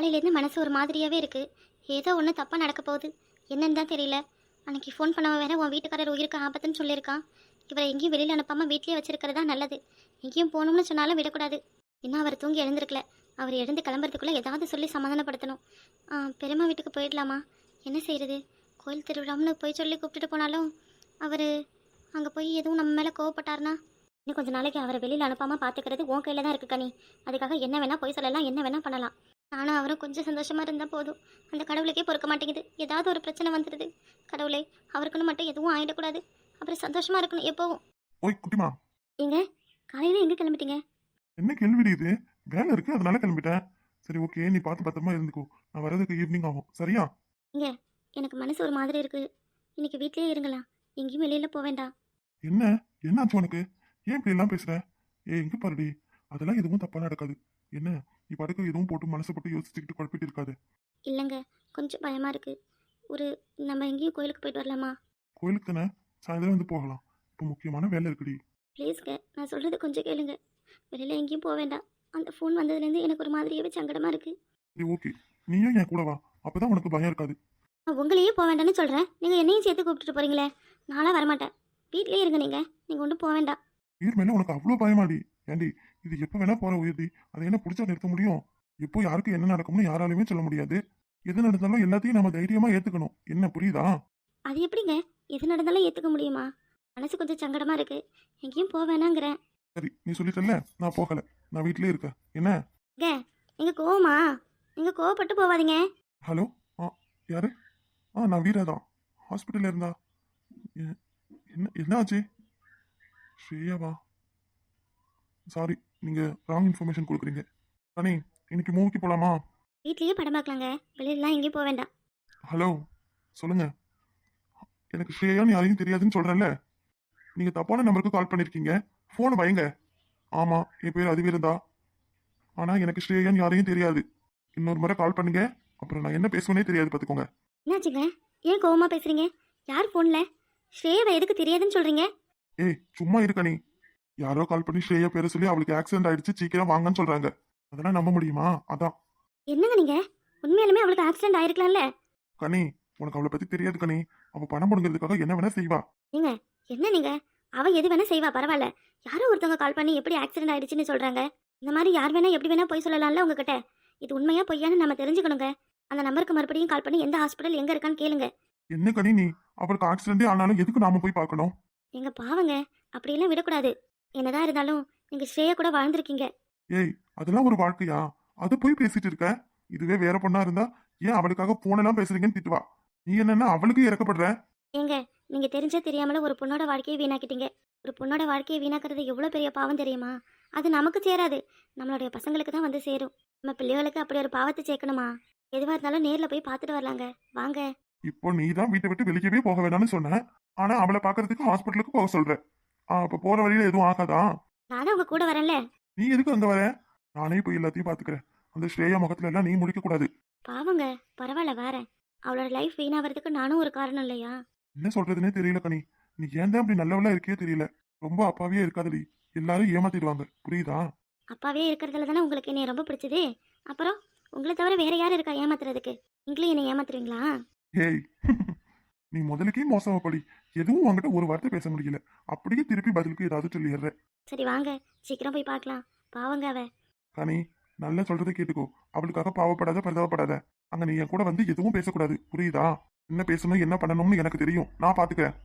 காலையிலேருந்து மனசு ஒரு மாதிரியாகவே இருக்குது. ஏதோ ஒன்று தப்பாக நடக்க போகுது. என்னன்னு தான் தெரியல. அன்னைக்கு ஃபோன் பண்ணவன் வேற உன் வீட்டுக்காரர் உயிருக்கு ஆபத்துன்னு சொல்லியிருக்கான். இவரை எங்கேயும் வெளியில் அனுப்பாமல் வீட்லேயே வச்சிருக்கிறது தான் நல்லது. எங்கேயும் போகணும்னு சொன்னாலும் விடக்கூடாது. இன்னும் அவர் தூங்கி எழுந்திருக்கல. அவர் எழுந்து கிளம்புறதுக்குள்ளே ஏதாவது சொல்லி சமாதானப்படுத்தணும். பெரியம்மா வீட்டுக்கு போயிடலாமா? என்ன செய்கிறது? கோயில் திருவிழாம்னு போய் சொல்லி கூப்பிட்டுட்டு போனாலும் அவர் அங்கே போய் எதுவும் நம்ம மேலே கோவப்பட்டார்னா இன்னும் கொஞ்சம் நாளைக்கு அவரை வெளியில் அனுப்பாமல் பார்த்துக்கிறது உன் கையில் தான் இருக்குது கனி. அதுக்காக என்ன வேணால் போய் சொல்லலாம், என்ன வேணால் பண்ணலாம். நானும் அவரும் கொஞ்சம் சந்தோஷமாக இருந்தால் போதும். அந்த கடவுளுக்கே பொறுக்க மாட்டேங்குது. ஏதாவது ஒரு பிரச்சனை வந்துடுது. கடவுளே, அவருக்குன்னு மட்டும் எதுவும் ஆகிடக்கூடாது. அப்புறம் சந்தோஷமாக இருக்கணும் எப்போவும். ஓய் குட்டிமா, எங்க காலையில் எங்கே கிளம்பிட்டீங்க? என்ன கேள்வி இது? வேலை இருக்கு அதனால கிளம்பிட்டேன். சரி ஓகே, நீ பார்த்து பத்திரமா இருந்துக்கோ. நான் வரதுக்கு ஈவினிங் ஆகும், சரியா? இங்க எனக்கு மனசு ஒரு மாதிரி இருக்குது. இன்னைக்கு வீட்லேயே இருங்களா, எங்கேயும் வெளியில் போக வேண்டாம். என்ன என்னாச்சு உனக்கு? ஏன் இப்படி எல்லாம் பேசுற? எங்க பாருடி, அதெல்லாம் எதுவும் தப்பா நடக்காது. என்ன நீ படுக்க எதுவும் போட்டு மனசை போட்டு யோசிச்சுக்கிட்டு குழப்பிட்டு இருக்காது. இல்லைங்க, கொஞ்சம் பயமாக இருக்குது. நம்ம எங்கேயும் கோயிலுக்கு போயிட்டு வரலாமா? கோயிலுக்கு தானே, சாயந்தரம் வந்து போகலாம். இப்போ முக்கியமான வேலை இருக்குடி. ப்ளீஸ்ங்க, நான் சொல்கிறது கொஞ்சம் கேளுங்க. வெளியில் எங்கேயும் போக வேண்டாம். அந்த ஃபோன் வந்ததுலேருந்து எனக்கு ஒரு மாதிரியாகவே சங்கடமாக இருக்குது. சரி ஓகே, நீயும் என் கூட வா, அப்பதான் உனக்கு பயம் இருக்காது. நான் உங்களையே போக வேண்டாம்னு சொல்கிறேன். நீங்கள் என்னையும் சேர்த்து கூப்பிட்டுட்டு போகிறீங்களே. நானாக வரமாட்டேன். வீட்லேயே இருங்க, நீங்கள் ஒன்றும் போக வேண்டாம். உயிர் மேல உனக்கு அவ்வளோ பயமாடி? ஏண்டி, இது எப்போ வேணா போற உயிர்டி. அதை என்ன பிடிச்சா நிறுத்த முடியும்? எப்போ யாருக்கு என்ன நடக்கும்னு யாராலுமே சொல்ல முடியாது. எது நடந்தாலும் எல்லாத்தையும் நம்ம தைரியமா ஏத்துக்கணும். என்ன புரியுதா? அது எப்படிங்க எது நடந்தாலும் ஏற்றுக்க முடியுமா? மனசு கொஞ்சம் சங்கடமாக இருக்குது. எங்கேயும் போக வேணாங்கிறேன். சரி, நீ சொல்லிட்டல, நான் போகல. நான் வீட்லயே இருக்கேன். என்ன நீங்கள் கோவமா? நீங்கள் கோவப்பட்டு போவாதீங்க. ஹலோ, யாரு? நான் வீரா தான். ஹாஸ்பிட்டல்ல இருந்தா. என்ன ஆச்சு? ஸ்ரேயாவா? சாரி, நீங்க ராங் இன்ஃபர்மேஷன் கொடுக்குறீங்க. அனி, இன்னைக்கு மூவிக்கு போலாமா? வீட்லேயே படம் பார்க்கலாங்க, வெளியிலலாம் எங்கேயும் போக வேண்டாம். ஹலோ, சொல்லுங்க. எனக்கு ஸ்ரேயான்னு யாரையும் தெரியாதுன்னு சொல்றேன்ல. நீங்க தப்பான நம்பருக்கு கால் பண்ணிருக்கீங்க. போனை வைங்க. ஆமா, என் பேர் அதுவீரதா. ஆனா எனக்கு ஸ்ரேயான்னு யாரையும் தெரியாது. இன்னொரு முறை கால் பண்ணுங்க, அப்புறம் நான் என்ன பேசுவேனே தெரியாது பாத்துக்கோங்க. என்னாச்சுங்க? ஏன் கோவமா பேசுறீங்க? யார் ஃபோன்ல? ஸ்ரேயாவை எதுக்கு தெரியாதுன்னு சொல்றீங்க? ஏய் சும்மா இருக்க நீ. யாரோ கால் பண்ணி ஸ்ரேயா பேரை சொல்லி அவளுக்கு ஆக்சிடென்ட் ஆயிடுச்சு, சீக்கிரம் வாங்கன்னு சொல்றாங்க. அதெல்லாம் நம்ப முடியுமா? அதான். என்னங்க நீங்க? உண்மையாலுமே அவளுக்கு ஆக்சிடென்ட் ஆயிருக்கலாம்ல? கனி, உனக்கு அவளை பத்தி தெரியாது கனி. அவ பணம் முடங்கிறதுக்காக என்ன வேணா செய்வா. நீங்க என்ன நீங்க? அவ எது வேணா செய்வா, பரவாயில்ல. யாரோ ஒருத்தவங்க கால் பண்ணி எப்படி ஆக்சிடென்ட் ஆயிடுச்சுன்னு சொல்றாங்க. இந்த மாதிரி யார் வேணா எப்படி வேணா போய் சொல்லலாம்ல உங்ககிட்ட. இது உண்மையா பொய்யான்னு நம்ம தெரிஞ்சுக்கணுங்க. அந்த நம்பருக்கு மறுபடியும் கால் பண்ணி எந்த ஹாஸ்பிட்டல் எங்க இருக்கான்னு கேளுங்க. என்ன கனி நீ? அவளுக்கு ஆக்சிடென்டே ஆனாலும் எதுக்கு நாம போய் பார்க்கணும்? எங்க பாவங்க, அப்படியெல்லாம் விடக்கூடாது. என்னதான் இருந்தாலும் நீங்க ஸ்ரேயா கூட வாழ்ந்திருக்கீங்க. ஏய், அதெல்லாம் ஒரு வாழ்க்கையா? அது போய் பேசிட்டு இருக்க. இதுவே வேற பொண்ணா இருந்தா ஏன் அவளுக்காக போனெல்லாம் பேசுறீங்கன்னு திட்டுவா. நீ என்னன்னா அவளுக்கு இறக்கப்படுற. ஏங்க, நீங்க தெரிஞ்ச தெரியாமல ஒரு பொண்ணோட வாழ்க்கையை வீணாக்கிட்டீங்க. ஒரு பொண்ணோட வாழ்க்கையை வீணாக்குறது எவ்வளவு பெரிய பாவம் தெரியுமா? அது நமக்கு சேராது, நம்மளுடைய பசங்களுக்கு தான் வந்து சேரும். நம்ம பிள்ளைகளுக்கு அப்படி ஒரு பாவத்தை சேர்க்கணுமா? எதுவா இருந்தாலும் நேர்ல போய் பார்த்துட்டு வரலாங்க, வாங்க. இப்போ நீ தான் வீட்டை விட்டு வெளியவே போக வேணாம்னு சொன்ன. ஆனா அவளை பாக்குறதுக்கு ஹாஸ்பிட்டலுக்கு போக சொல்ற. அப்ப போற வழியில எதுவும் ஆகாதா? நான் உங்க கூட வரேன்ல. நீ எதுக்கு அங்க வர? நானே போய் எல்லாத்தையும் பாத்துக்கிறேன். அந்த ஸ்ரேயா முகத்துல எல்லாம் நீ முடிக்க கூடாது. பாவங்க, பரவாயில்ல வரேன். அவளோட லைஃப் வீணாகிறதுக்கு நானும் ஒரு காரணம் இல்லையா? என்ன சொல்றதுன்னே தெரியல கனி. நீ ஏன் தான் அப்படி நல்லவளா இருக்கே தெரியல. ரொம்ப அப்பாவே இருக்காதடி. எல்லாரும் ஏமாத்திடுவாங்க, புரியுதா? அப்பாவே இருக்கிறதுல தானே உங்களுக்கு என்னை ரொம்ப பிடிச்சது. அப்புறம் உங்களை தவிர வேற யாரும் இருக்கா ஏமாத்துறதுக்கு? நீங்களும் என்னை ஏமாத்துறீங்களா? ஏய் நீ முதலுக்கே மோசமா படி. எதுவும் உன்கிட்ட ஒரு வார்த்தை பேச முடியல. அப்படியே திருப்பி பதிலுக்கு ஏதாவது சொல்லிடுற. சரி வாங்க, சீக்கிரம் போய் பார்க்கலாம். பாவங்க அவ. கனி, நல்லா சொல்றதை கேட்டுக்கோ. அவளுக்காக பாவப்படாத, பரிதாபப்படாத. அங்க நீ என் கூட வந்து எதுவும் பேசக்கூடாது, புரியுதா? என்ன பேசணும் என்ன பண்ணணும்னு எனக்கு தெரியும், நான் பாத்துக்கிறேன்.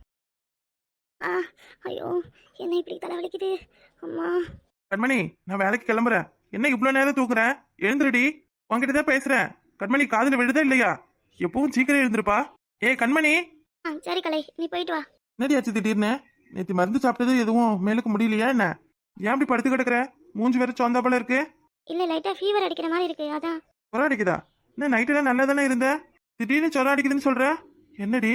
ஐயோ, என்ன இப்படி தலைவலிக்குது அம்மா. கண்மணி, நான் வேலைக்கு கிளம்புறேன். என்ன இவ்வளவு நேரம் தூக்குறேன்? எழுந்துருடி. உன்கிட்ட தான் பேசுறேன். கண்மணி, காதுல விழுதா இல்லையா? எப்பவும் சீக்கிரம் எழுந்திருப்பா. கண்மணி. சரி கலை, நீ போயிட்டு வா. என்னடி ஆச்சு திடீர்னு? நேற்று மருந்து சாப்பிட்டது எதுவும் மேலுக்கு முடியலையா என்ன? ஏன் அப்படி படுத்து கிடக்குற? மூஞ்சி வேற சொந்த போல இருக்கு. இல்ல, லைட்டா ஃபீவர் அடிக்கிற மாதிரி இருக்கு, அதான். சொரம் அடிக்குதா? என்ன நைட்டெல்லாம் நல்லா தானே இருந்த? திடீர்னு சொரம் அடிக்குதுன்னு சொல்ற. என்னடி,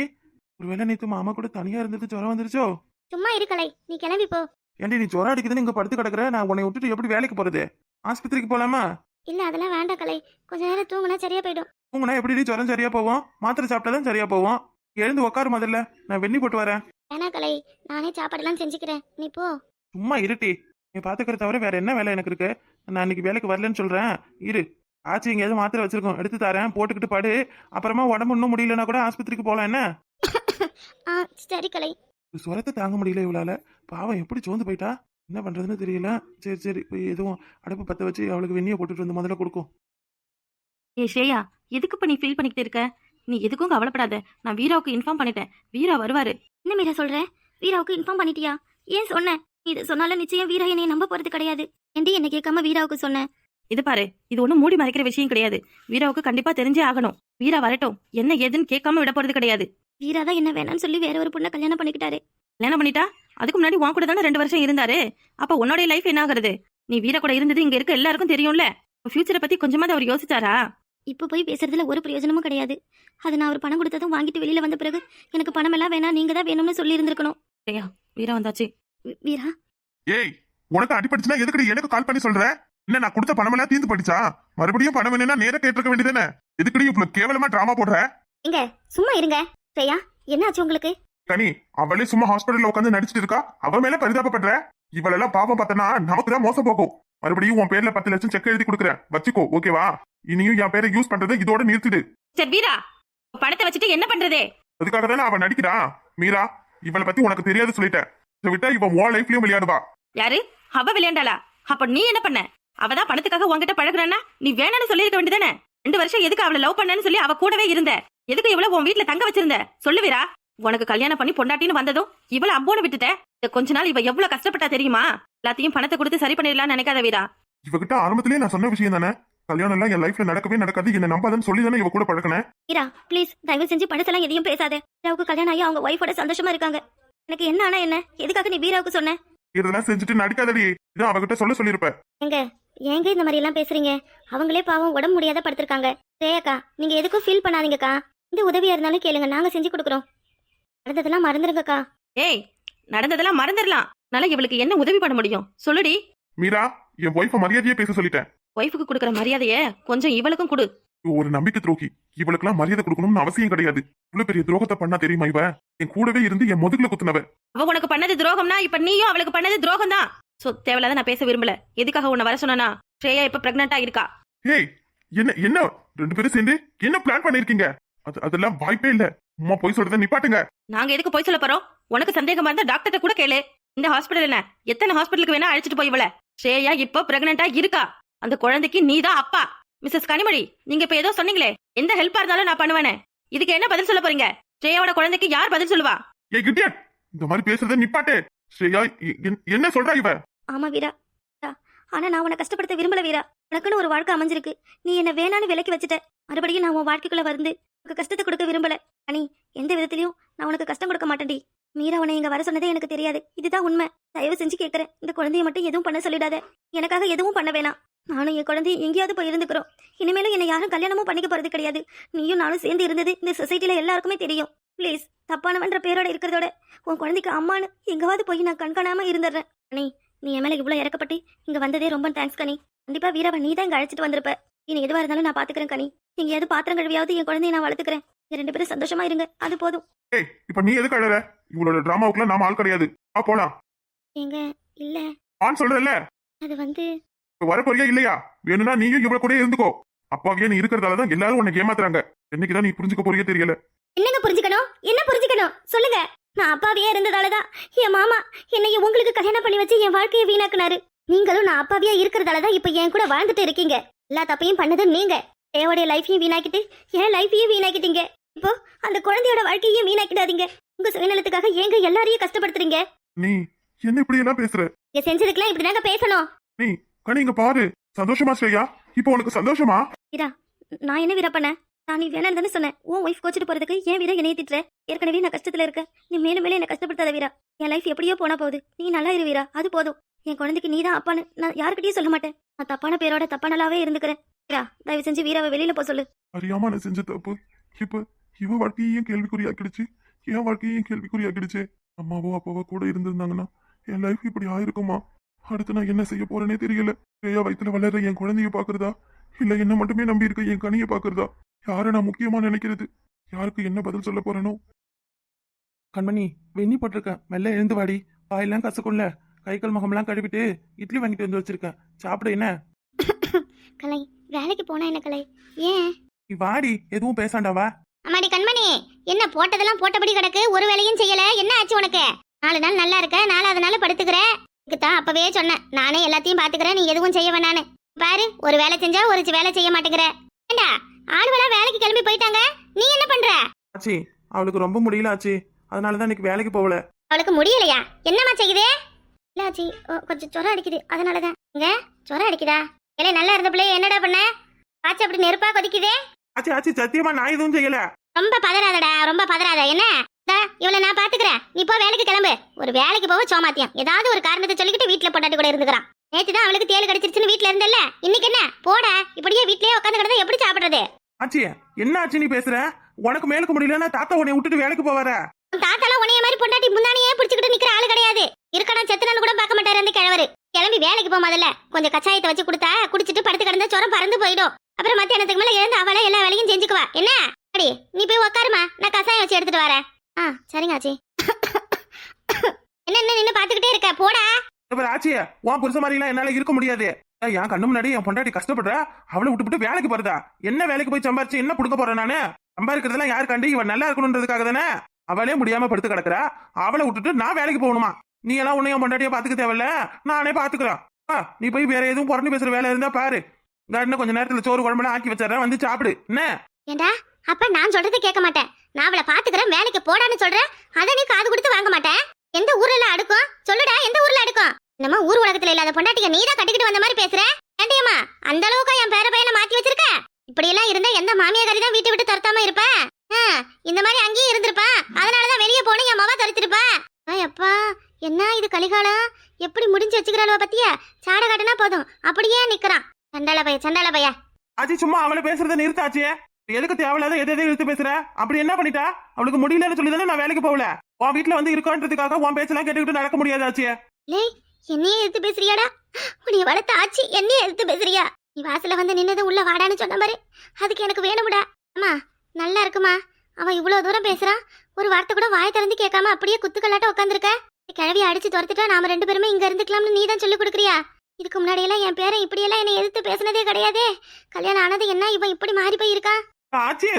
ஒருவேளை நேற்று மாமா கூட தனியா இருந்தது சொரம் வந்துருச்சோ? சும்மா இரு கலை, நீ கிளம்பி போ. ஏன்டி நீ சொரம் அடிக்குதுன்னு இங்க படுத்து கிடக்குற? நான் உன்னை விட்டுட்டு எப்படி வேலைக்கு போறது? ஆஸ்பத்திரிக்கு போலாமா? இல்ல அதெல்லாம் வேண்டாம் கலை, கொஞ்ச நேரம் தூங்குனா சரியா போயிடும். தூங்குனா எப்படி சொரம் சரியா போவோம்? மாத்திரை சாப்பிட்டாதான் சரியா போவோம். எழுந்து உட்காரு முதல்ல, நான் வெண்ணி போட்டு வரேன். வேணா கலை, நானே சாப்பாடெல்லாம் செஞ்சுக்கிறேன், நீ போ. சும்மா இருட்டி. நீ பாத்துக்கிற தவிர வேற என்ன வேலை எனக்கு இருக்கு? நான் இன்னைக்கு வேலைக்கு வரலன்னு சொல்றேன். இரு. ஆச்சு எங்கேயாவது மாத்திரை வச்சிருக்கோம், எடுத்து தரேன், போட்டுக்கிட்டு படு. அப்புறமா உடம்பு இன்னும் முடியலன்னா கூட ஆஸ்பத்திரிக்கு போகலாம் என்ன? ஆ சரி கலை. சுரத்தை தாங்க முடியல இவளால. பாவம் எப்படி சோர்ந்து போயிட்டா, என்ன பண்றதுன்னு தெரியல. சரி சரி, போய் எதுவும் அடுப்பு பத்த வச்சு அவளுக்கு வெந்நியை போட்டுட்டு வந்து முதல்ல கொடுக்கும். ஏ ஸ்ரேயா, எதுக்கு இப்ப நீ ஃபீல் பண்ணிக்கிட்டு இருக்க? நீ எதுக்கும் கவலைப்படாத. நான் வீராவுக்கு இன்ஃபார்ம் பண்ணிட்டேன். வீரா வருவாரு. என்ன மீரா சொல்ற? வீராவுக்கு இன்ஃபார்ம் பண்ணிட்டியா? ஏன் சொன்ன? இது சொன்னாலும் நிச்சயம் வீரா என்னை நம்ப போறது கிடையாது. ஏண்டி என்ன கேட்காம வீராவுக்கு சொன்னேன்? இது பாரு, இது ஒன்றும் மூடி மறைக்கிற விஷயம் கிடையாது. வீராவுக்கு கண்டிப்பா தெரிஞ்சே ஆகணும். வீரா வரட்டும், என்ன ஏதுன்னு கேட்காம விட போறது கிடையாது. வீரா தான் என்ன வேணாம்னு சொல்லி வேற ஒரு பொண்ணை கல்யாணம் பண்ணிக்கிட்டாரு. கல்யாணம் பண்ணிட்டா அதுக்கு முன்னாடி உன் கூட தானே 2 வருஷம் இருந்தாரு. அப்ப உன்னோட லைஃப் என்ன ஆகுறது? நீ வீரா கூட இருந்தது இங்க இருக்க எல்லாருக்கும் தெரியும்ல. ஃபியூச்சரை பத்தி கொஞ்சமாவது அவர் யோசிச்சாரா? இப்போ போய் பேசுறதுல ஒரு பிரயோஜனமும் கிடையாது. அது நான் அவர் பணம் கொடுத்ததும் வாங்கிட்டு வெளியில வந்த பிறகு எனக்கு பணம் எல்லாம் வேணாம், நீங்க தான் வேணும்னு சொல்லி இருந்திருக்கணும். ஸ்ரேயா, வீரா வந்தாச்சு. வீரா, ஏய், உனக்கு அடிபட்டுச்சுன்னா எதுக்கடி எனக்கு கால் பண்ணி சொல்ற? என்ன நான் கொடுத்த பணம் எல்லாம் தீர்ந்து படிச்சா? மறுபடியும் பணம் வேணும்னா நேரா கேட்டிருக்க வேண்டியதானே? எதுக்கடி இவ்வளவு கேவலமா டிராமா போடுற? எங்க சும்மா இருங்க. ஸ்ரேயா, என்னாச்சு உங்களுக்கு? கனி, அவளே சும்மா ஹாஸ்பிட்டல்ல உட்காந்து நடிச்சிட்டு இருக்கா. அவ மேல பரிதாபப்படுற? இவளெல்லாம் பாவம் பார்த்தனா நமக்கு தான் மோசம் போகும். மறுபடியும் உன் பேர்ல 10 லட்சம் செக் எழுதி கொடுக்குறேன், வச்சுக்கோ, ஓகேவா? இனியும் என் பேரை யூஸ் பண்றதை இதோட நிறுத்திடு. சரி வீரா, பணத்தை வச்சுட்டு என்ன பண்றதே? அதுக்காக தானே அவன் நடிக்கிறா. மீரா, இவளை பத்தி உனக்கு தெரியாது சொல்லிட்டேன். இதை விட்டா இவன் உன் லைஃப்லயும் விளையாடுவா. யாரு? அவ விளையாண்டாளா? அப்ப நீ என்ன பண்ண? அவதான் பணத்துக்காக உன்கிட்ட பழகுறான்னா நீ வேணான்னு சொல்லிருக்க வேண்டியதானே? 2 வருஷம் எதுக்கு அவளை லவ் பண்ணன்னு சொல்லி அவ கூடவே இருந்த? எதுக்கு இவ்வளவு உன் வீட்டுல தங்க வச்சிருந்த? சொல்லு வீரா. உனக்கு கல்யாணம் பண்ணி பொண்டாட்டின்னு வந்ததும் இவ்வளவு அம்போன்னு விட்டுட்ட. இந்த கொஞ்ச நாள் இவ எவ்வளவு கஷ்டப்பட்டா தெரியுமா? எல்லாத்தையும் பணத்தை கொடுத்து சரி பண்ணிடலாம்னு நினைக்காத வீரா. இவகிட்ட ஆரம்பத்திலேயே நான் சொன்ன விஷயம் தானே, கல்யாணம் எல்லாம் என் லைஃப்ல நடக்கவே நடக்காது, என்ன நம்பாதன்னு சொல்லி தானே இவ கூட பழக்கினேன். வீரா ப்ளீஸ் தயவு செஞ்சு பணத்தெல்லாம் எதையும் பேசாத. வீராவுக்கு கல்யாணம் ஆகி அவங்க ஒய்ஃபோட சந்தோஷமா இருக்காங்க. எனக்கு என்ன ஆனா என்ன? எதுக்காக நீ வீராவுக்கு சொன்ன? இதெல்லாம் செஞ்சுட்டு நடிக்காதடி. இதான் அவகிட்ட சொல்லிருப்ப. ஏங்க இந்த மாதிரி எல்லாம் பேசுறீங்க? அவங்களே பாவம் உடம்பு முடியாத படுத்திருக்காங்க. ஸ்ரேயாக்கா, நீங்க எதுக்கும் ஃபீல் பண்ணாதீங்கக்கா. இந்த உதவியா இருந்தாலும் கேளுங்க, நாங்க செஞ்சு கொடுக்குறோம். நடந்ததெல்லாம் மறந்துருங்கக்கா. ஏய், நடந்ததெல்லாம் மறந்துடலாம். நல்லா இவளுக்கு என்ன உதவி பண்ண முடியும் சொல்லுடி. மீரா, என் ஒய்ஃப மரியாதையே பேச சொல்லிட்டேன். ஒய்ஃபுக்கு கொடுக்கற மரியாதைய கொஞ்சம் இவளுக்கும் கொடு. இவ ஒரு நம்பிக்கை துரோகி. இவளுக்கெல்லாம் மரியாதை கொடுக்கணும்னு அவசியம் கிடையாது. இவ்வளவு பெரிய துரோகத்தை பண்ணா தெரியுமா? இவ என் கூடவே இருந்து என் முதுகுல குத்துனவ. அவ உனக்கு பண்ணது துரோகம்னா இப்ப நீயும் அவளுக்கு பண்ணது துரோகம் தான். சோ தேவையில்லாத நான் பேச விரும்பல. எதுக்காக உன்னை வர சொன்னா? ஸ்ரேயா இப்ப பிரெக்னண்டா இருக்கா. ஏய், என்ன 2 பேரும் சேர்ந்து என்ன பிளான் பண்ணிருக்கீங்க? அதெல்லாம் வாய்ப்பே இல்ல. அம்மா போய் சொல்றத நிப்பாட்டுங்க. நாங்க எதுக்கு போய் சொல்ல போறோம்? உனக்கு சந்தேகமா இருந்தா டாக்டர்ட்ட கூட கேளு. இந்த ஹாஸ்பிடல் என்ன எத்தனை ஹாஸ்பிடலுக்கு வேணா அழைச்சிட்டு போய் இவள. ஸ்ரேயா இப்ப பிரெக்னண்டா இருக்கா. அந்த குழந்தைக்கு நீதான் அப்பா. மிஸ்ஸஸ் கனிமொழி, நீங்க இப்ப ஏதோ சொன்னீங்களே, எந்த ஹெல்ப்பா இருந்தாலும் நான் பண்ணுவேனே. இதுக்கு என்ன பதில் சொல்ல போறீங்க? ஸ்ரேயாவோட குழந்தைக்கு யார் பதில் சொல்லுவா? ஏய் கிட்டியா, இந்த மாதிரி பேசுறத நிப்பாட்டு. ஸ்ரேயா, என்ன சொல்றா இவ? ஆமா வீரா, ஆனா நான் உன்னை கஷ்டப்படுத்த விரும்பல வீரா. உனக்குன்னு ஒரு வாழ்க்கை அமைஞ்சிருக்கு. நீ என்ன வேணான்னு விலக்கி வச்சுட்ட. மறுபடியும் நான் உன் வாழ்க்கைக்குள்ள வந்து உனக்கு கஷ்டத்தை கொடுக்க விரும்பல. அனி, எந்த விதத்திலயும் நான் உனக்கு கஷ்டம் கொடுக்க மாட்டேன்டி. மீரா உன்னை இங்க வர சொன்னதே எனக்கு தெரியாது. இதுதான் உண்மை. தயவு செஞ்சு கேட்கறேன், இந்த குழந்தைய மட்டும் எதுவும் பண்ண சொல்லிடாத. எனக்காக எதுவும் பண்ண வேணாம். நானும் என் குழந்தைய எங்கேயாவது போய் இருந்துக்கிறோம். இனிமேலும் என்னை யாரும் கல்யாணமும் பண்ணிக்க போறது கிடையாது. நீயும் நானும் சேர்ந்து இருந்தது இந்த சொசைட்டில எல்லாருக்குமே தெரியும். ப்ளீஸ், தப்பானவன்ற பேரோட இருக்கிறதோட உன் குழந்தைக்கு அம்மானு எங்காவது போய் நான் கண்காணாம இருந்துடுறேன். அனி, நீ என் மேல இவ்வளவு இறக்கப்பட்டு இங்க வந்ததே ரொம்ப தேங்க்ஸ் கனி. கண்டிப்பா வீராவை நீ தான் இங்க அழைச்சிட்டு வந்திருப்ப. இனி எதுவா இருந்தாலும் நான் பாத்துக்கிறேன் கனி. நீங்க எது பாத்திரம் கழுவியாவது என் குழந்தைய நான் வளர்த்துக்கிறேன். 2 பேரும் சந்தோஷமா இருங்க, அது போதும். ஏய், இப்ப நீ எதுக்கு அழற? இவளோட டிராமாவுக்குலாம் நாம ஆள் கிடையாது. போலாம். ஏங்க இல்ல, ஆன் சொல்றல. அது வந்து வர போறியா இல்லையா? வேணும்னா நீயும் இவ்வளவு கூட இருந்துக்கோ. அப்பாவியே நீ இருக்கிறதாலதான் எல்லாரும் உன்னை ஏமாத்துறாங்க. என்னைக்குதான் நீ புரிஞ்சுக்க போறியே தெரியல. என்னங்க புரிஞ்சுக்கணும்? என்ன புரிஞ்சுக்கணும் சொல்லுங்க. நான் அப்பாவியே இருந்ததாலதான் என் மாமா என்னைய உங்களுக்கு கல்யாணம் பண்ணி வச்சு என் வாழ்க்கையை வீணாக்குனாரு. நீங்களும் நான் அப்பாவியா இருக்கிறதாலதான் இப்ப என் கூட வாழ்ந்துட்டு இருக்கீங்க. எல்லா தப்பையும் பண்ணது நீங்க. தேவோடைய லைஃபையும் வீணாக்கிட்டு என் லைஃபையும் வீணாக்கிட்டீங்க. இப்போ அந்த குழந்தையோட வாழ்க்கையையும் வீணாக்கிடாதீங்க. உங்க சுயநலத்துக்காக ஏங்க எல்லாரையும் கஷ்டப்படுத்துறீங்க? நீ என்ன இப்படி எல்லாம் பேசுற? இங்க செஞ்சதுக்கெல்லாம் இப்படிதாங்க பேசணும். நீ கனி இங்க பாரு. சந்தோஷமா ஸ்ரேயா? இப்போ உனக்கு சந்தோஷமா? வீரா, நான் என்ன வீரா பண்ண? நான் நீ வேணான்னு தானே சொன்னேன். உன் ஒய்ஃப் கோச்சிட்டு போறதுக்கு ஏன் வீரா என்னைய திட்டுற? ஏற்கனவே நான் கஷ்டத்துல இருக்கேன். நீ மேலும் மேலும் என்ன கஷ்டப்படுத்தாத வீரா. என் லைஃப் எப்படியோ போனா போகுது. நீ நல்லா இரு வீரா, அது போதும். என் குழந்தைக்கு நீ தான் அப்பான்னு நான் யாருக்கிட்டையும் சொல்ல மாட்டேன். நான் தப்பான பேரோட தப்பானலாவே இருந்துக்கிறேன். வீரா, தயவு செஞ்சு வீராவை வெளியில போ சொல்லு. அறியாம நான் செஞ்ச தப்பு இப்ப இவ வாழ்க்கையையும் கேள்விக்குறியாக்கிடுச்சு, என் வாழ்க்கையையும் கேள்விக்குறியாக்கிடுச்சு. அம்மாவோ அப்பாவோ கூட இருந்திருந்தாங்கன்னா என் லைஃப் இப்படி ஆயிருக்குமா? அடுத்து நான் என்ன செய்ய போறேனே தெரியல. ஸ்ரேயா வயித்துல வளர்ற என் குழந்தைய பாக்குறதா, இல்ல என்ன மட்டுமே நம்பி இருக்க என் கனியை பாக்குறதா? யாரை நான் முக்கியமா நினைக்கிறது? யாருக்கு என்ன பதில் சொல்ல போறேனோ? கண்மணி, வெந்நி போட்டிருக்கேன், மெல்ல எழுந்து வாடி. வாயெல்லாம் கசக்கும்ல. கை கால் முகமெல்லாம் கழுவிட்டு இட்லி வாங்கிட்டு வந்து வச்சிருக்கேன், சாப்பிடு என்ன? கலை வேலைக்கு போனா என்ன கலை? ஏன்? நீ வாடி, எதுவும் பேசாண்டாவா? அம்மாடி கண்மணி, என்ன போட்டதெல்லாம் போட்டபடி கிடக்கு, ஒரு வேலையும் செய்யல, என்ன ஆச்சு உனக்கு? 4 நாள் நல்லா இருக்க, 4வது நாள் படுத்துக்கிற. இதுக்குத்தான் அப்பவே சொன்னேன், நானே எல்லாத்தையும் பாத்துக்கிறேன், நீ எதுவும் செய்ய வேணான்னு. பாரு, ஒரு வேலை செஞ்சா ஒரு வேலை செய்ய மாட்டேங்கிற. ஏண்டா ஆளுவலா வேலைக்கு கிளம்பி போயிட்டாங்க, நீ என்ன பண்ற? ஆச்சி, அவளுக்கு ரொம்ப முடியல ஆச்சி, அதனாலதான் இன்னைக்கு வேலைக்கு போகல. அவளுக்கு முடியலையா? என்னம்மா செய்யுது? இல்ல ஆச்சி, கொஞ்சம் ஜுரம் அடிக்குது, அதனாலதான். இங்க ஜுரம் அடிக்குதா? இல்லை நல்லா இருந்த பிள்ளைய என்னடா பண்ண? ஆச்சு அப்படி நெருப்பா கொதிக்குதே. ஆச்சி ஆச்சி, சத்தியமா நான் எதுவும் செய்யல. ரொம்ப பதறாதடா, ரொம்ப பதறாத. என்ன இவளை நான் பாத்துக்கிறேன், நீ போ வேலைக்கு கிளம்பு. ஒரு வேலைக்கு போக சோமாத்தியம், ஏதாவது ஒரு காரணத்தை சொல்லிக்கிட்டு வீட்டுல பொண்டாட்டி கூட இருந்துக்கிறான். நேத்து தான் அவளுக்கு தேள் கடிச்சிருச்சுன்னு வீட்டுல இருந்தல்ல, இன்னைக்கு என்ன போடா, இப்படியே வீட்லயே உட்காந்து கிடந்தா எப்படி சாப்பிடுறது? ஆச்சி, என்ன ஆச்சு நீ பேசுற? உனக்கு மேலுக்கு முடியலன்னா தாத்தா உன்னை விட்டுட்டு வேலைக்கு போவார? உன் தாத்தாலாம் உன்னைய மாதிரி பொண்டாட்டி முந்தானியே பிடிச்சிக்கிட்டு நிக்கிற ஆளு கிடையாது. இருக்கணும் செத்துனான்னு கூட பார்க்க மாட்டாரு அந்த கிழவரு. கிளம்பி வேலைக்கு போ முதல்ல. கொஞ்சம் கச்சாயத்தை வச்சு கொடுத்தா குடிச்சிட்டு படுத்து கிடந்தா ஜுரம் பறந்து போயிடும். அப்புறம் மத்தியானத்துக்கு மேல எழுந்து அவளை எல்லா வேலையும் செஞ்சுக்குவா. என்ன அடி, நீ போய் உட்காருமா, நான் கசாயம் வச்சு எடுத்துட்டு வரேன். சரிங்க ஆச்சி. என்ன நின்னு பாத்துக்கிட்டே இருக்க, போடா. ஆச்சி, உன் புருஷ மாதிரி எல்லாம் என்னால இருக்க முடியாது. என் கண்ணு முன்னாடி என் பொண்டாட்டி கஷ்டப்படுற, அவளை விட்டுவிட்டு வேலைக்கு போறதா? என்ன வேலைக்கு போய் சம்பாரிச்சு என்ன புடுக்க போறேன் நானு? சம்பாதிக்கிறதெல்லாம் யாரு கண்டு? இவன் நல்லா இருக்கணும்ன்றதுக்காக தானே. அவளே முடியாம படுத்து கிடக்குறா, அவளை விட்டுட்டு நான் வேலைக்கு போகணுமா? நீ எல்லாம் உன்னைய பொண்டாட்டிய பாத்துக்க தேவையில்ல, நானே பாத்துக்கிறேன். நீ போய் வேற எதுவும் புறணி பேசுற வேலை இருந்தா பாரு. இன்னும் கொஞ்ச நேரத்துல சோறு குழம்புலாம் ஆக்கி வச்சிடறேன், வந்து சாப்பிடு. என்ன ஏண்டா, அப்ப நான் சொல்றது கேட்க மாட்டேன். நான் அவளை பாத்துக்கிறேன், வேலைக்கு போடான்னு சொல்றேன், அதை நீ காது கொடுத்து வாங்க மாட்டேன். எந்த ஊர்ல அடுக்கும் சொல்லுடா, எந்த ஊர்ல அடுக்கும்? நம்ம ஊர் உலகத்துல இல்லாத பொண்டாட்டிய நீ தான் கட்டிக்கிட்டு வந்த மாதிரி பேசுற. ஏண்டியம்மா, அந்த அளவுக்கு என் பேர பையனை மாத்தி வச்சிருக்க? இப்படி எல்லாம் இருந்தா எந்த மாமியாரி தான் வீட்டை விட்டு துரத்தாம இருப்ப? இந்த மாதிரி அங்கேயும் இருந்திருப்பா, அதனாலதான் வெளியே போன என் மாவா துரத்திருப்பா. அப்பா, என்ன இது கலிகாலம்? எப்படி முடிஞ்சு வச்சுக்கிறாளுவ பத்தியா? சாட காட்டுனா போதும் அப்படியே நிக்கிறான். சண்டாள பைய, சண்டாள பைய. ஆச்சி, சும்மா அவளை பேசுறத நிறுத்தாச்சு. எதுக்கு தேவையில்லாத எதை இழுத்து பேசுற? அப்படி என்ன பண்ணிட்டா? அவளுக்கு முடியலன்னு சொல்லி தானே நான் வேலைக்கு போகல. உன் வீட்டுல வந்து இருக்கன்றதுக்காக உன் பேச்செல்லாம் கேட்டுக்கிட்டு நடக்க முடியாது ஆச்சியே. லேய், என்னையே எடுத்து பேசுறியாடா? உன்னை வளர்த்த ஆச்சி என்னையே எடுத்து பேசுறியா? நீ வாசல்ல வந்து நின்னது உள்ள வாடான்னு சொன்ன பாரு, அதுக்கு எனக்கு வேணும்டா. அம்மா நல்லா இருக்குமா? அவன் இவ்வளவு தூரம் பேசுறான், ஒரு வார்த்தை கூட வாய் திறந்து கேட்காம அப்படியே குத்துக்கல்லாட்ட உட்காந்துருக்க. கிழவி அடிச்சு துரத்துட்டா நாம 2 பேருமே இங்க இருந்துக்கலாம்னு நீ தான் சொல்லி கொடுக்குறியா? இதுக்கு முன்னாடி எல்லாம் என் பேரன் இப்படியெல்லாம் என்னை எதிர்த்து பேசினதே கிடையாதே. கல்யாணம் ஆனது என்ன இவன் இப்படி மாறி போயிருக்கான்? ஆச்சி,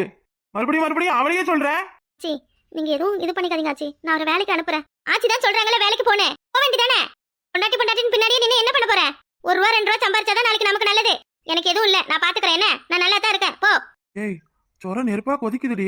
மறுபடியும் அவளையே சொல்ற? ஆச்சி, நீங்க எதுவும் இது பண்ணிக்காதீங்க ஆச்சி, நான் அவரை வேலைக்கு அனுப்புறேன். ஆச்சி தான் சொல்றாங்கல்ல வேலைக்கு போனேன், போக வேண்டியதானே? பொண்டாட்டின்னு பின்னாடியே நின்று என்ன பண்ண போறேன்? 1 ரூபா 2 ரூபா சம்பாரிச்சாதான் நாளைக்கு நமக்கு நல்லது. எனக்கு எதுவும் இல்ல, நான் பாத்துக்கிறேன். என்ன, நான் நல்லா தான் இருக்கேன், போ. ஏய், ஜுரம் நெருப்பா கொதிக்குதுடி.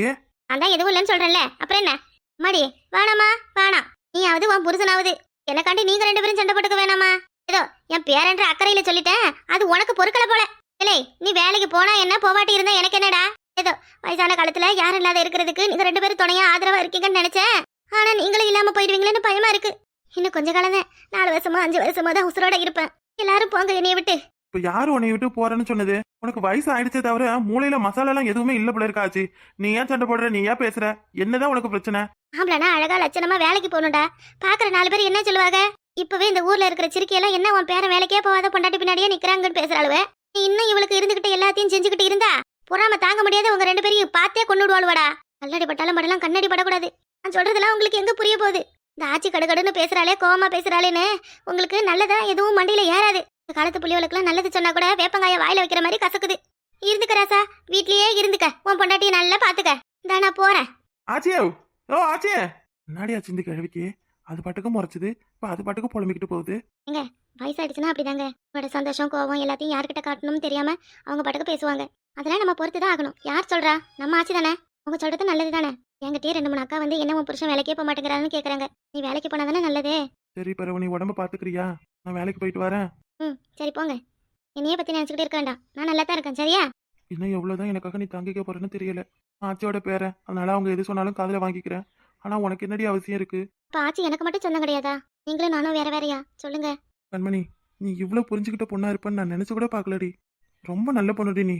அதான் எதுவும் இல்லைன்னு சொல்றேன்ல, அப்புறம் என்ன? மாடி வேணாமா, வேணாம். நீயாவது உன் புருஷனாவது எனக்காண்டி நீங்க 2 பேரும் சண்டை போட்டுக்க வேணாமா? ஏதோ என் பேரன்ற அக்கறையில சொல்லிட்டேன், அது உனக்கு பொறுக்கல போல. இல்லை, நீ வேலைக்கு போனா என்ன, போவாட்டி இருந்தா எனக்கு என்னடா? ஏதோ வயசான காலத்துல யாரும் இல்லாத இருக்கிறதுக்கு நீங்க 2 பேரும் துணையா ஆதரவா இருக்கீங்கன்னு நினைச்சேன். ஆனா நீங்களும் இல்லாம போயிடுவீங்களேன்னு பயமா இருக்கு. இன்னும் கொஞ்ச காலம் தான், 4 வருஷமோ 5 வருஷமோ தான் உசுரோட இருப்பேன். எல்லாரும் போங்க என்னைய விட்டு. இப்ப யாரு உன்னை விட்டு போறேன்னு சொன்னது? உனக்கு வயசு ஆயிடுச்சே தவிர மூளையில மசாலா எல்லாம் எதுவுமே இல்ல போல இருக்காச்சு. நீ ஏன் சண்டை போடுற? நீ ஏன் பேசுற? என்னதான் உனக்கு பிரச்சனை? ஆம்பளனா அழகா லட்சணமா வேலைக்கு போகணும்டா. பாக்குற 4 பேர் என்ன சொல்லுவாங்க? இப்பவே இந்த ஊர்ல இருக்கிற சிரிக்கையெல்லாம் என்ன உன் பேரன் வேலைக்கே போகாத பொண்டாட்டி பின்னாடியே நிக்கிறாங்கன்னு பேசுறாளுவ. நீ இன்னும் இவளுக்கு இருந்துகிட்டு எல்லாத்தையும் செஞ்சுக்கிட்டு இருந்தா பொறாம தாங்க முடியாத உங்க 2 பேரையும் பார்த்தே கொண்டு விடுவாளுவாடா. கல்லடி பட்டாலும் படலாம், கண்ணடி படக்கூடாது. நான் சொல்றதெல்லாம் உங்களுக்கு எங்க புரிய போகுது? இந்த ஆச்சி கடுகடுன்னு பேசுறாளே, கோவமா பேசுறாளேன்னு உங்களுக்கு நல்லதா எதுவும் மண்டியில ஏறாது. இந்த காலத்து புள்ளிகளுக்குலாம் நல்லது சொன்னா கூட வேப்பங்காய வாயில வைக்கிற மாதிரி கசக்குது. இருந்துக்கராசா, வீட்லயே இருந்துக்க, உன் பொண்டாட்டியை நல்லா பாத்துக்க. இந்த நான் போறேன். ஆச்சியே, ஓ ஆச்சியே, முன்னாடி ஆச்சு இந்த கிழவிக்கு அது பாட்டுக்கு முறைச்சுது, இப்ப அது பாட்டுக்கு புலம்பிக்கிட்டு போகுது. எங்க வயசாயிடுச்சுன்னா அப்படிதாங்க. உங்களோட சந்தோஷம் கோவம் எல்லாத்தையும் யார்கிட்ட காட்டணும்னு தெரியாம அவங்க பாட்டுக்கு பேசுவாங்க. அதெல்லாம் நம்ம பொறுத்துதான் ஆகணும். யார் சொல்றா? நம்ம ஆச்சி தானே. அவங்க சொல்றது நல்லது தானே. என்கிட்டயே 2-3 அக்கா வந்து என்ன உன் புருஷன் வேலைக்கே போக மாட்டேங்கிறான்னு கேக்குறாங்க. நீ வேலைக்கு போனா தானே நல்லது. சரி பரவ, நீ உடம்ப பாத்துக்கிறியா? நான் வேலைக்கு போயிட்டு வரேன். சரி போங்க. என்னைய பத்தி நினைச்சுக்கிட்டு இருக்க வேண்டாம், நான் நல்லா தான் இருக்கேன். சரியா? இன்னும் எவ்வளவுதான் எனக்காக நீ தாங்கிக்க போறேன்னு தெரியல. ஆச்சியோட பேரன், அதனால அவங்க எது சொன்னாலும் காதுல வாங்கிக்கிறேன். ஆனா உனக்கு என்னடி அவசியம் இருக்கு? அப்ப ஆச்சி எனக்கு மட்டும் சொந்தம் கிடையாதா? நீங்களும் நானும் வேற வேறையா? சொல்லுங்க. கண்மணி, நீ இவ்வளவு புரிஞ்சுக்கிட்ட பொண்ணா இருப்பன்னு நான் நினைச்சு கூட பாக்கலடி. ரொம்ப நல்ல பொண்ணுடி நீ.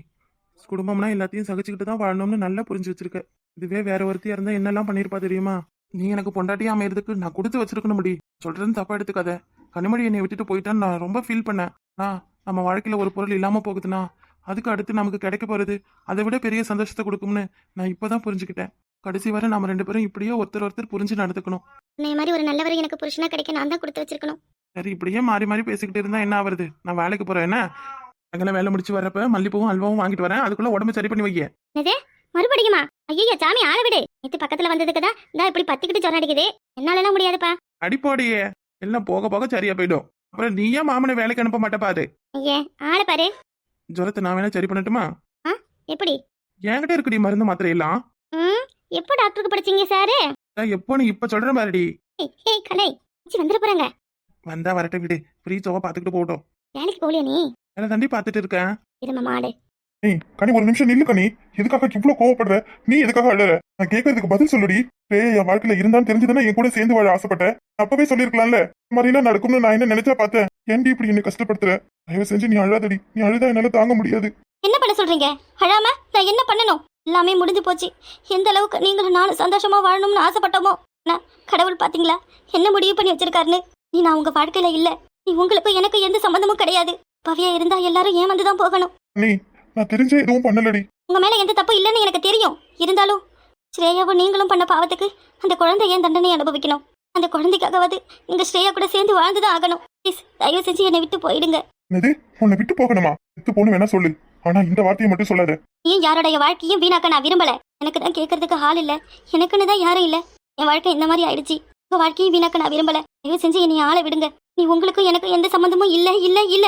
குடும்பம்னா எல்லாத்தையும் சகிச்சுக்கிட்டு தான் வாழணும்னு நல்லா புரிஞ்சு வச்சிருக்க. இதுவே வேற ஒருத்தியா இருந்தா என்னெல்லாம் பண்ணிருப்பா தெரியுமா? நீ எனக்கு பொண்டாட்டியா அமையறதுக்கு நான் கொடுத்து வச்சிருக்கணும்டி. சொல்றதுன்னு தப்பா எடுத்துக்காத. கனிமொழி என்னை விட்டுட்டு போயிட்டான்னு நான் ரொம்ப ஃபீல் பண்ணேன். நம்ம வாழ்க்கையில ஒரு பொருள் இல்லாம போகுதுன்னா அதுக்கு அடுத்து நமக்கு கிடைக்க போறது அதை விட பெரிய சந்தோஷத்தை கொடுக்கும்னு நான் இப்பதான் புரிஞ்சுக்கிட்டேன். கடைசி வரை நம்ம 2 பேரும் இப்படியே ஒருத்தர் புரிஞ்சு நடந்துக்கணும். இந்த மாதிரி ஒரு நல்லவர் எனக்கு புருஷனா கிடைக்க நான் தான் கொடுத்து வச்சிருக்கணும். சரி, இப்படியே மாறி மாறி பேசிக்கிட்டு இருந்தா என்ன ஆகுறது? நான் வேலைக்கு போறேன். என்ன அங்கே வேலை முடிச்சு வரப்ப மல்லிப்பூவும் அல்வாவும் வாங்கிட்டு வரேன், அதுக்குள்ள உடம்பு சரி பண்ணி வைக்க. என்னது மறுபடியுமா? ஐயோ சாமி ஆள விடு. நேத்து பக்கத்துல வந்ததுக்கு தான் இந்த இப்படி பத்திக்கிட்டு சொன்ன அடிக்குது. என்னாலலாம் முடியாதுப்பா. அடிப்போடியே, எல்லாம் போக போக சரியா போயிடும். அப்புறம் நீயே மாமனை வேலைக்கு அனுப்ப மாட்டே பாரு. ஐயே ஆளை பாரு. ஜுரத்தை நான் வேணா சரி பண்ணட்டுமா? எப்படி? என்கிட்ட இருக்குடி மருந்து மாத்திரை எல்லாம். ம் எப்போ டாக்டருக்கு படிச்சீங்க சாரு? எப்போ நீ இப்ப சொல்ற பாருடி. ஏய் கலை வந்துட போறாங்க. வந்தா வரட்ட விடு, ஃப்ரீ சோவா பாத்துக்கிட்டு போட்டோம். வேலைக்கு போகலையா நீ? வேலை தாண்டி பாத்துட்டு இருக்கேன். இரும மாடு. ஏய் கனி, ஒரு நிமிஷம் நில்லு கனி. எதுக்காக இவ்வளவு கோவப்படுற? நீ எதுக்காக அழற? நான் கேட்கறதுக்கு பதில் சொல்லுடி. என் வாழ்க்கையில இருந்தான்னு தெரிஞ்சுதானே என் கூட சேர்ந்து வாழ ஆசைப்பட்டேன். அப்பவே சொல்லிருக்கலாம்ல. இந்த மாதிரிலாம் நடக்கும்னு நான் என்ன நினைச்சா பார்த்தேன். ஏன்டி இப்படி என்ன கஷ்டப்படுத்துற? தயவு செஞ்சு நீ அழாதடி. நீ அழுதா என்னால தாங்க முடியாது. என்ன பண்ண சொல்றீங்க? அழாம நான் என்ன பண்ணணும்? எல்லாமே முடிஞ்சு போச்சு. எந்த அளவுக்கு நீங்களும் நானும் சந்தோஷமா வாழணும்னு ஆசைப்பட்டோமோ, நான் கடவுள் பாத்தீங்களா என்ன முடிவு பண்ணி வச்சிருக்காருன்னு. நீ நான் உங்க வாழ்க்கையில இல்ல. நீ உங்களுக்கும் எனக்கு எந்த சம்பந்தமும் கிடையாது. பவியா இருந்தா எல்லாரும் ஏமாந்துதான் போகணும். நீ நான் தெரிஞ்சே எதுவும் பண்ணலடி. உங்க மேல எந்த தப்பு இல்லைன்னு எனக்கு தெரியும். இருந்தாலும் ஸ்ரேயாவும் நீங்களும் பண்ண பாவத்துக்கு அந்த குழந்தை ஏன் தண்டனை அனுபவிக்கணும்? அந்த குழந்தைக்காகவாது நீங்க ஸ்ரேயா கூட சேர்ந்து வாழ்ந்துதான் ஆகணும். ப்ளீஸ் தயவு செஞ்சு என்னை விட்டு போயிடுங்க. என்னது? உன்னை விட்டு போகணுமா? விட்டு போன்னு வேணா சொல்லு. ஆனா இந்த வார்த்தையை மட்டும் சொல்லாத. நீ யாரோடைய வாழ்க்கையும் வீணாக்க நான் விரும்பல. எனக்கு தான் கேட்கறதுக்கு ஆள் இல்ல. எனக்குன்னு தான் யாரும் இல்ல. என் வாழ்க்கை இந்த மாதிரி ஆயிடுச்சு. உங்க வாழ்க்கையும் வீணாக்க நான் விரும்பல. தயவு செஞ்சு என்னை ஆளை விடுங்க. நீ உங்களுக்கும் எனக்கும் எந்த சம்பந்தமும் இல்ல இல்ல இல்ல.